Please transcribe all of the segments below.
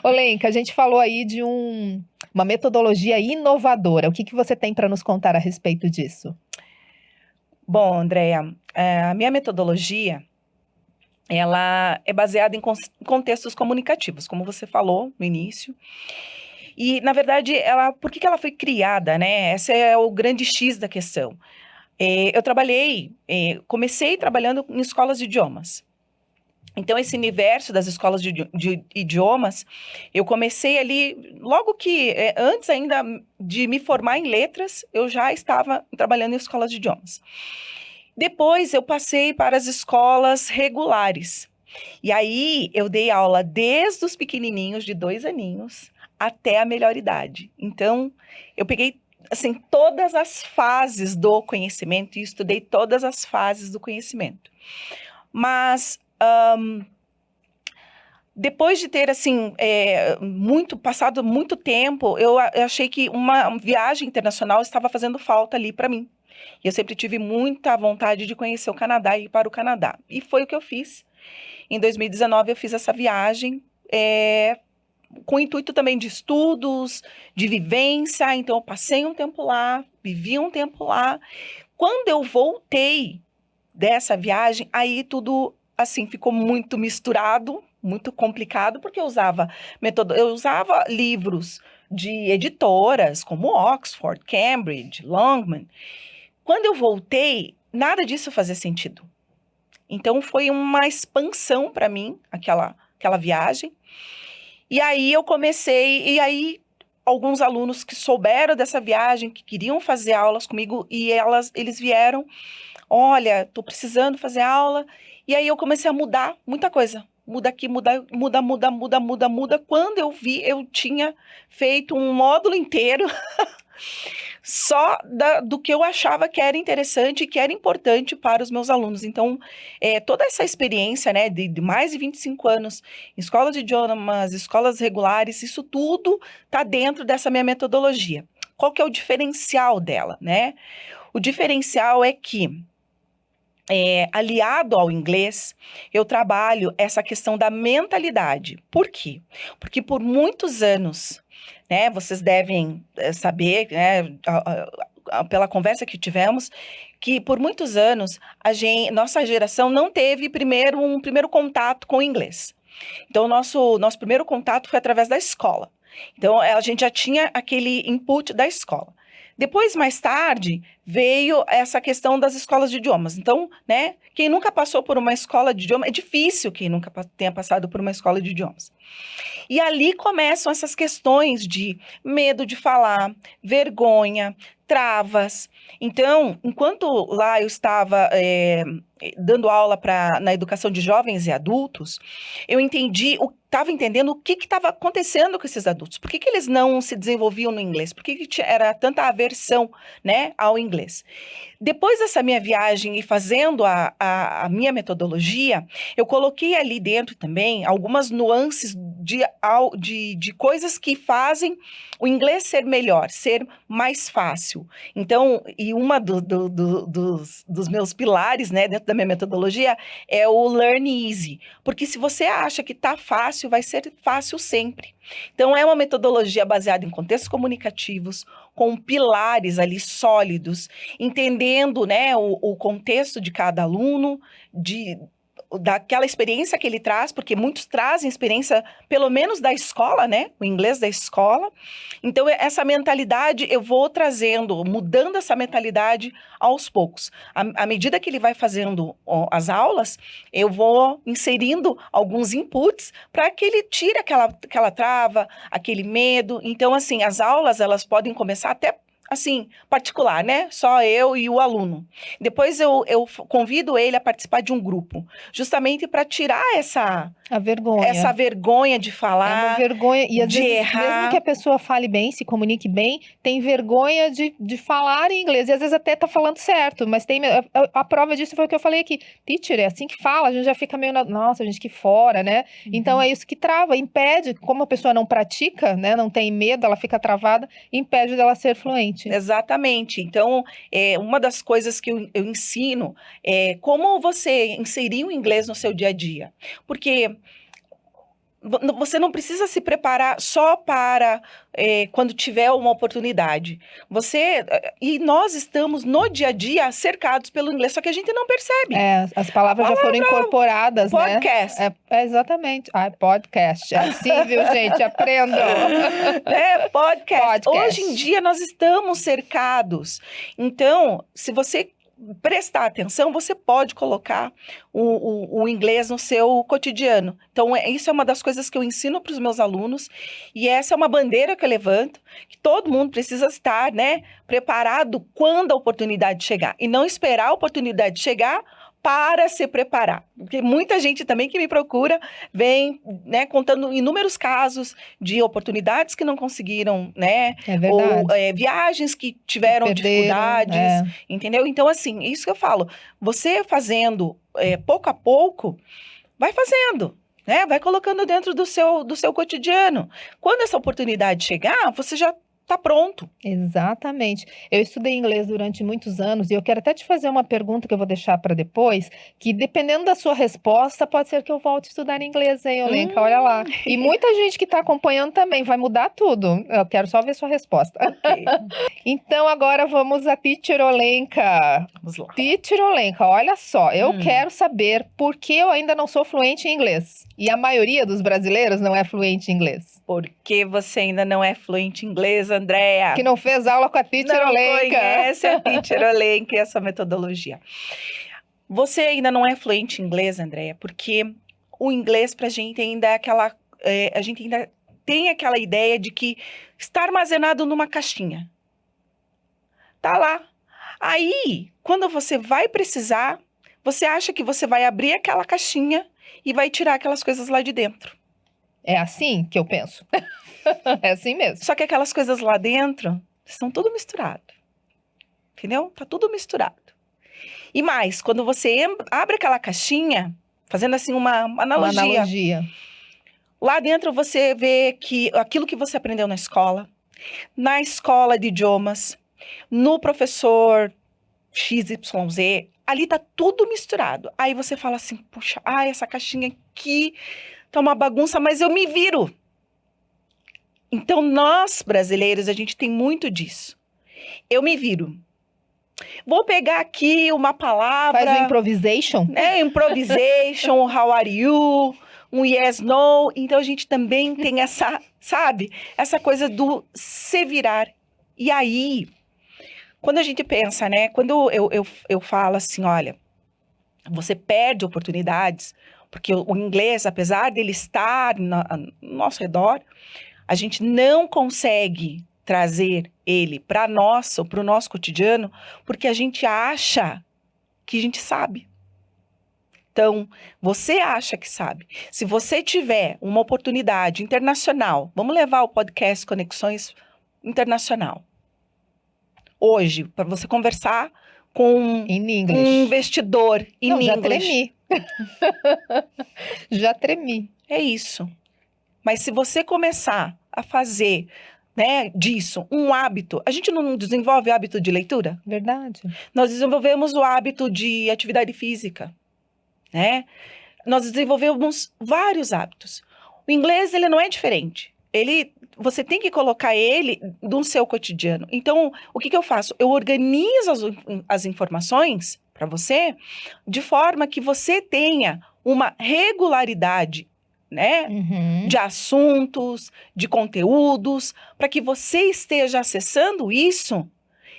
Ô, Lenka, a gente falou aí de uma metodologia inovadora. O que que você tem para nos contar a respeito disso? Bom, Andréa, a minha metodologia, ela é baseada em contextos comunicativos, como você falou no início. E, na verdade, por que que ela foi criada, né? Esse é o grande X da questão. Comecei trabalhando em escolas de idiomas. Então, esse universo das escolas de idiomas, eu comecei ali, logo que, antes ainda de me formar em letras, eu já estava trabalhando em escolas de idiomas. Depois, eu passei para as escolas regulares. E aí, eu dei aula desde os pequenininhos, de 2 aninhos, até a melhor idade. Então, eu peguei, assim, todas as fases do conhecimento e estudei todas as fases do conhecimento. Mas depois de ter, assim, passado muito tempo, eu achei que uma viagem internacional estava fazendo falta ali para mim. E eu sempre tive muita vontade de conhecer o Canadá e ir para o Canadá. E foi o que eu fiz. Em 2019, eu fiz essa viagem, com o intuito também de estudos, de vivência. Então, eu passei um tempo lá, vivi um tempo lá. Quando eu voltei dessa viagem, aí tudo, assim, ficou muito misturado, muito complicado, porque eu usava livros de editoras como Oxford, Cambridge, Longman. Quando eu voltei, nada disso fazia sentido. Então, foi uma expansão para mim, aquela viagem. E aí alguns alunos que souberam dessa viagem, que queriam fazer aulas comigo, e eles vieram, olha, estou precisando fazer aula. E aí eu comecei a mudar muita coisa. Muda aqui, muda. Quando eu vi, eu tinha feito um módulo inteiro só do que eu achava que era interessante e que era importante para os meus alunos. Então, toda essa experiência, né, de mais de 25 anos em escolas de idiomas, escolas regulares, isso tudo está dentro dessa minha metodologia. Qual que é o diferencial dela, né? O diferencial é que, aliado ao inglês, eu trabalho essa questão da mentalidade. Por quê? Porque por muitos anos, né, vocês devem saber, né, pela conversa que tivemos, que por muitos anos nossa geração não teve um primeiro contato com o inglês. Então, nosso primeiro contato foi através da escola. Então, a gente já tinha aquele input da escola. Depois, mais tarde, veio essa questão das escolas de idiomas. Então, né, quem nunca passou por uma escola de idiomas, é difícil quem nunca tenha passado por uma escola de idiomas. E ali começam essas questões de medo de falar, vergonha, travas. Então, enquanto lá eu estava dando aula na educação de jovens e adultos, eu estava entendendo o que estava acontecendo com esses adultos. Por que eles não se desenvolviam no inglês? Por que era tanta aversão, né, ao inglês? Depois dessa minha viagem e fazendo a minha metodologia, eu coloquei ali dentro também algumas nuances de coisas que fazem o inglês ser melhor, ser mais fácil. Então, e uma dos meus pilares, né, dentro da minha metodologia é o Learn Easy. Porque se você acha que está fácil, vai ser fácil sempre. Então, é uma metodologia baseada em contextos comunicativos, com pilares ali sólidos, entendendo, né, o contexto de cada aluno, daquela experiência que ele traz, porque muitos trazem experiência, pelo menos da escola, né, o inglês da escola. Então, essa mentalidade, eu vou trazendo, mudando essa mentalidade aos poucos. À medida que ele vai fazendo as aulas, eu vou inserindo alguns inputs para que ele tire aquela trava, aquele medo. Então, assim, as aulas, elas podem começar até assim, particular, né? Só eu e o aluno. Depois eu convido ele a participar de um grupo, justamente para tirar essa vergonha de falar, é uma vergonha, e às de vezes, errar. mesmo que a pessoa fale bem, se comunique bem, tem vergonha de falar em inglês, e às vezes até tá falando certo, mas a prova disso foi o que eu falei aqui. Teacher, é assim que fala, a gente já fica meio, nossa, a gente que fora, né? Então é isso que trava, impede, como a pessoa não pratica, né, não tem medo, ela fica travada, impede dela ser fluente. Exatamente. Então, uma das coisas que eu ensino é como você inserir o inglês no seu dia a dia. Porque você não precisa se preparar só para quando tiver uma oportunidade. E nós estamos no dia a dia cercados pelo inglês, só que a gente não percebe. As palavras já foram incorporadas, Podcast. né? Exatamente. Podcast. É assim, viu, gente? Aprendam. Podcast. Hoje em dia nós estamos cercados. Então, se você prestar atenção, você pode colocar o inglês no seu cotidiano. Então, isso é uma das coisas que eu ensino para os meus alunos, e essa é uma bandeira que eu levanto, que todo mundo precisa estar, né, preparado quando a oportunidade chegar, e não esperar a oportunidade chegar para se preparar. Porque muita gente também que me procura vem, né, contando inúmeros casos de oportunidades que não conseguiram, né? É verdade. Ou viagens que tiveram dificuldades, entendeu? Então, assim, isso que eu falo. Você fazendo pouco a pouco, vai fazendo, né? Vai colocando dentro do seu cotidiano. Quando essa oportunidade chegar, você já está pronto. Exatamente. Eu estudei inglês durante muitos anos e eu quero até te fazer uma pergunta que eu vou deixar para depois, que dependendo da sua resposta, pode ser que eu volte a estudar inglês, hein, Olenka? Olha lá. E muita gente que está acompanhando também, vai mudar tudo. Eu quero só ver sua resposta. Okay. Então, agora vamos a Teacher Olenka. Vamos lá. Teacher Olenka, olha só, eu quero saber por que eu ainda não sou fluente em inglês. E a maioria dos brasileiros não é fluente em inglês. Por que você ainda não é fluente em inglês, Andréa? Que não fez aula com a Teacher Olenka. Não conhece a Teacher Olenka e essa metodologia. Você ainda não é fluente em inglês, Andréa, porque o inglês pra gente ainda é aquela... a gente ainda tem aquela ideia de que está armazenado numa caixinha. Tá lá. Aí, quando você vai precisar, você acha que você vai abrir aquela caixinha e vai tirar aquelas coisas lá de dentro. É assim que eu penso. É assim mesmo. Só que aquelas coisas lá dentro estão tudo misturado. Entendeu? Tá tudo misturado. E mais, quando você abre aquela caixinha, fazendo assim uma analogia. Lá dentro você vê que aquilo que você aprendeu na escola de idiomas, no professor XYZ, ali tá tudo misturado. Aí você fala assim, puxa, essa caixinha aqui tá uma bagunça, mas eu me viro. Então, nós, brasileiros, a gente tem muito disso. Eu me viro. Vou pegar aqui uma palavra... Faz o improvisation? Improvisation, how are you, um yes, no. Então, a gente também tem essa, sabe? Essa coisa do se virar. E aí, quando a gente pensa, né? Quando eu falo assim, olha, você perde oportunidades, porque o inglês, apesar dele estar no nosso redor, a gente não consegue trazer ele para o nosso cotidiano, porque a gente acha que a gente sabe. Então, você acha que sabe. Se você tiver uma oportunidade internacional, vamos levar o podcast Conexões Internacional. Hoje, para você conversar com um investidor em inglês. Já tremi. Já tremi. É isso. Mas se você começar a fazer, né, disso um hábito, a gente não desenvolve o hábito de leitura? Verdade. Nós desenvolvemos o hábito de atividade física, né? Nós desenvolvemos vários hábitos. O inglês, ele não é diferente. Você tem que colocar ele no seu cotidiano. Então, o que eu faço? Eu organizo as informações para você de forma que você tenha uma regularidade, né? De assuntos, de conteúdos, para que você esteja acessando isso.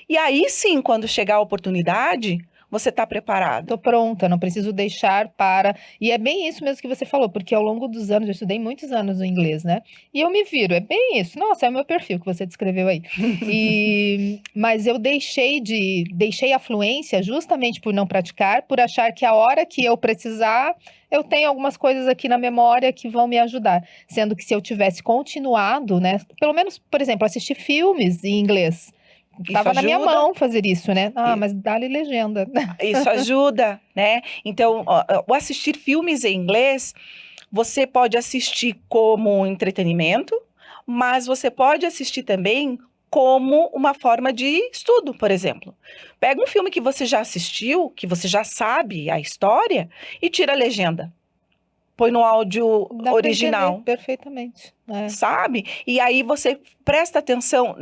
E aí sim, quando chegar a oportunidade, você está preparado. Estou pronta, não preciso deixar para... E é bem isso mesmo que você falou, porque ao longo dos anos, eu estudei muitos anos o inglês, né? E eu me viro, é bem isso. Nossa, é o meu perfil que você descreveu aí. Mas eu deixei a fluência justamente por não praticar, por achar que a hora que eu precisar, eu tenho algumas coisas aqui na memória que vão me ajudar. Sendo que se eu tivesse continuado, né? Pelo menos, por exemplo, assistir filmes em inglês. Tava na minha mão fazer isso, né? Mas dá-lhe legenda. Isso ajuda, né? Então, o assistir filmes em inglês, você pode assistir como entretenimento, mas você pode assistir também como uma forma de estudo, por exemplo. Pega um filme que você já assistiu, que você já sabe a história, e tira a legenda. põe no áudio Dá pra original. entender perfeitamente. É. Sabe? E aí você presta atenção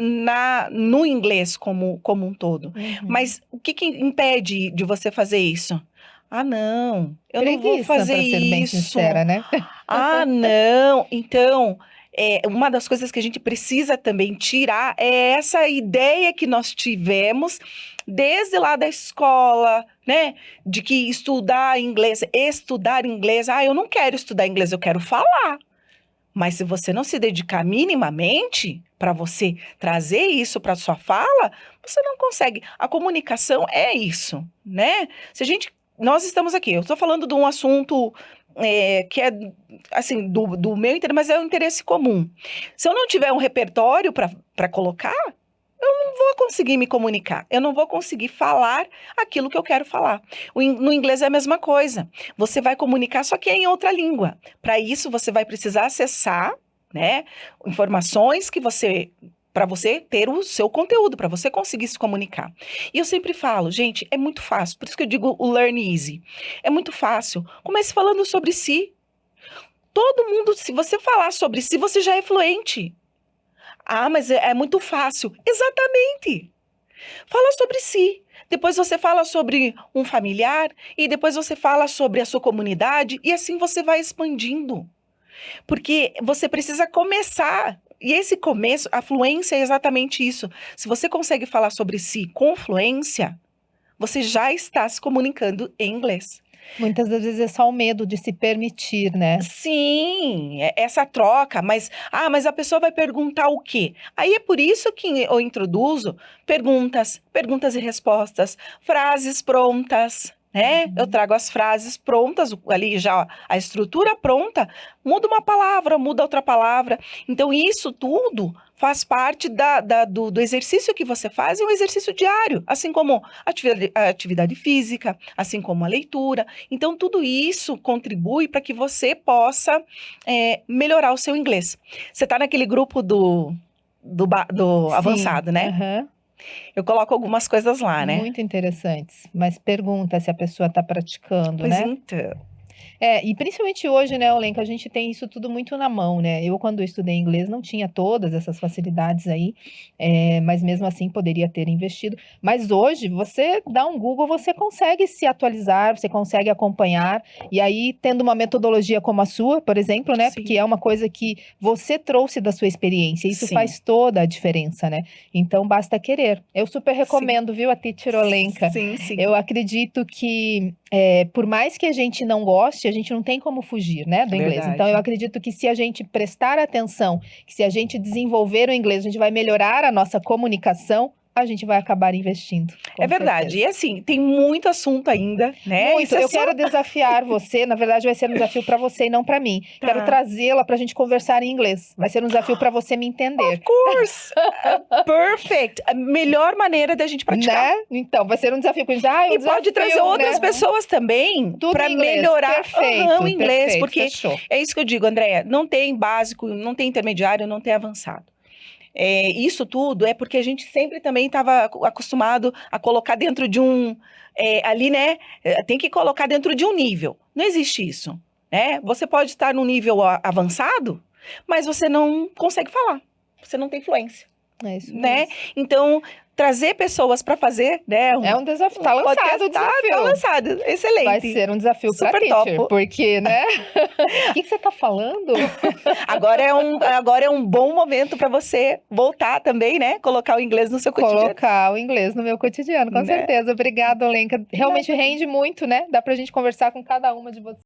no inglês como um todo. Uhum. Mas o que impede de você fazer isso? Ah, não, eu não vou Preguiça, fazer pra ser bem isso. sincera, né? Ah, não. Então, uma das coisas que a gente precisa também tirar é essa ideia que nós tivemos desde lá da escola, né? De que estudar inglês, ah, eu não quero estudar inglês, eu quero falar. Mas se você não se dedicar minimamente para você trazer isso para sua fala, você não consegue. A comunicação é isso, né? Nós estamos aqui, eu estou falando de um assunto que é, assim, do meu interesse, mas é um interesse comum. Se eu não tiver um repertório para colocar, eu não vou conseguir me comunicar, eu não vou conseguir falar aquilo que eu quero falar. No inglês é a mesma coisa. Você vai comunicar, só que é em outra língua. Para isso, você vai precisar acessar, né, informações para você ter o seu conteúdo, para você conseguir se comunicar. E eu sempre falo, gente, é muito fácil. Por isso que eu digo o learn easy. É muito fácil. Comece falando sobre si. Todo mundo, se você falar sobre si, você já é fluente. Ah, mas é muito fácil. Exatamente. Fala sobre si. Depois você fala sobre um familiar e depois você fala sobre a sua comunidade e assim você vai expandindo. Porque você precisa começar. E esse começo, a fluência é exatamente isso. Se você consegue falar sobre si com fluência, você já está se comunicando em inglês. Muitas das vezes é só o medo de se permitir, né? Sim, essa troca, mas a pessoa vai perguntar o quê? Aí é por isso que eu introduzo perguntas e respostas, frases prontas, né? Eu trago as frases prontas, ali já a estrutura pronta, muda uma palavra, muda outra palavra. Então, isso tudo faz parte do exercício que você faz, é um exercício diário, assim como a atividade física, assim como a leitura. Então, tudo isso contribui para que você possa melhorar o seu inglês. Você está naquele grupo do Sim, avançado, né? aham. Eu coloco algumas coisas lá, né? Muito interessantes. Mas pergunta se a pessoa está praticando, Pois né? então. E principalmente hoje, né, Olenka, a gente tem isso tudo muito na mão, né? Eu, quando eu estudei inglês, não tinha todas essas facilidades aí, mas mesmo assim poderia ter investido. Mas hoje, você dá um Google, você consegue se atualizar, você consegue acompanhar, e aí, tendo uma metodologia como a sua, por exemplo, né? Sim. Porque é uma coisa que você trouxe da sua experiência, isso Sim. faz toda a diferença, né? Então, basta querer. Eu super recomendo, viu, a Teacher Olenka. Sim, sim. Eu acredito que, por mais que a gente não goste, a gente não tem como fugir, né, do inglês. Verdade. Então, eu acredito que se a gente prestar atenção, que se a gente desenvolver o inglês, a gente vai melhorar a nossa comunicação, a gente vai acabar investindo. É verdade. E assim, tem muito assunto ainda, né? Muito. Isso é Eu só- quero desafiar você, na verdade vai ser um desafio para você e não para mim. Tá. Quero trazê-la para a gente conversar em inglês. Vai ser um desafio para você me entender. Of course! Perfect! A melhor maneira da gente praticar. Né? Então, vai ser um desafio para a gente. E pode trazer outras né? pessoas também Tudo para em inglês. melhorar Perfeito, o inglês. perfeito, Porque fechou. é isso que eu digo, Andréia. Não tem básico, não tem intermediário, não tem avançado. Isso tudo é porque a gente sempre também estava acostumado a colocar dentro de ali, né? Tem que colocar dentro de um nível. Não existe isso, né? Você pode estar num nível avançado, mas você não consegue falar. Você não tem fluência, É isso né? mesmo. Então, trazer pessoas para fazer, né? É um desafio. Tá lançado o desafio. Tá lançado. Excelente. Vai ser um desafio para Super teacher, topo. porque, né? O que você tá falando? Agora é um bom momento para você voltar também, né? Colocar o inglês no seu cotidiano. Colocar o inglês no meu cotidiano, com Né? certeza. Obrigada, Olenka. Realmente rende muito, né? Dá pra gente conversar com cada uma de vocês.